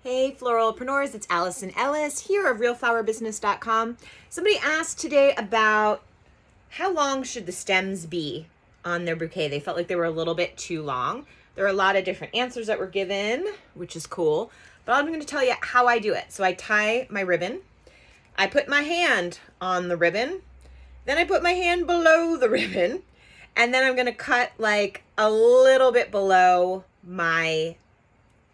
Hey Floralpreneurs, it's Alison Ellis here of realflowerbusiness.com. Somebody asked today about how long should the stems be on their bouquet. They felt like they were a little bit too long. There are a lot of different answers that were given, which is cool, but I'm going to tell you how I do it. So I tie my ribbon, I put my hand on the ribbon, then I put my hand below the ribbon, and then I'm going to cut like a little bit below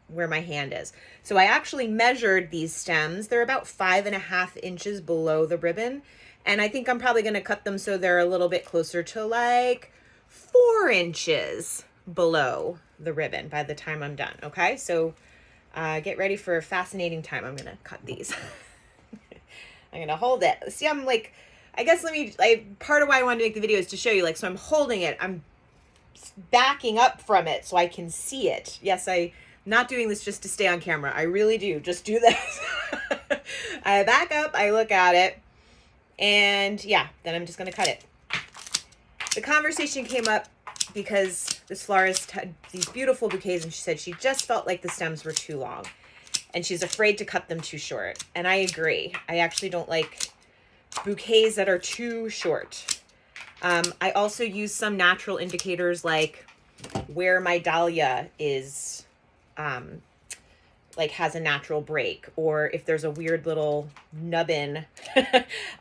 where my hand is. So I actually measured these stems. They're about 5.5 inches below the ribbon. And I think I'm probably going to cut them so they're a little bit closer to like 4 inches below the ribbon by the time I'm done. Okay, so get ready for a fascinating time. I'm going to cut these. I'm going to hold it. See, I'm like, I guess part of why I wanted to make the video is to show you, like, so I'm holding it. I'm backing up from it so I can see it. Yes, I'm not doing this just to stay on camera. I really do just do this. I back up, I look at it, and yeah, then I'm just going to cut it. The conversation came up because this florist had these beautiful bouquets, and she said she just felt like the stems were too long, and she's afraid to cut them too short. And I agree. I actually don't like bouquets that are too short. I also use some natural indicators, like where my dahlia is, like has a natural break, or if there's a weird little nubbin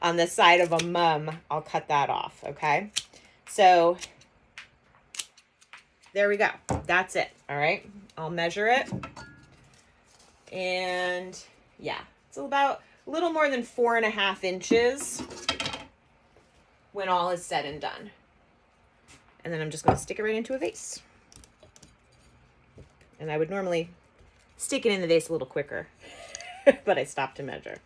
on the side of a mum, I'll cut that off. Okay. So there we go. That's it. All right. I'll measure it. And yeah, it's about a little more than 4.5 inches when all is said and done. And then I'm just going to stick it right into a vase. And I would normally stick it in the vase a little quicker, but I stopped to measure.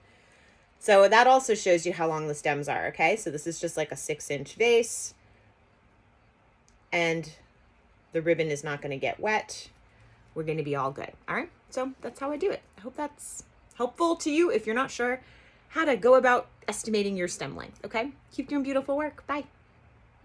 So that also shows you how long the stems are, okay? So this is just like a 6-inch vase, and the ribbon is not going to get wet. We're going to be all good, all right? So that's how I do it. I hope that's helpful to you if you're not sure how to go about estimating your stem length, okay? Keep doing beautiful work. Bye.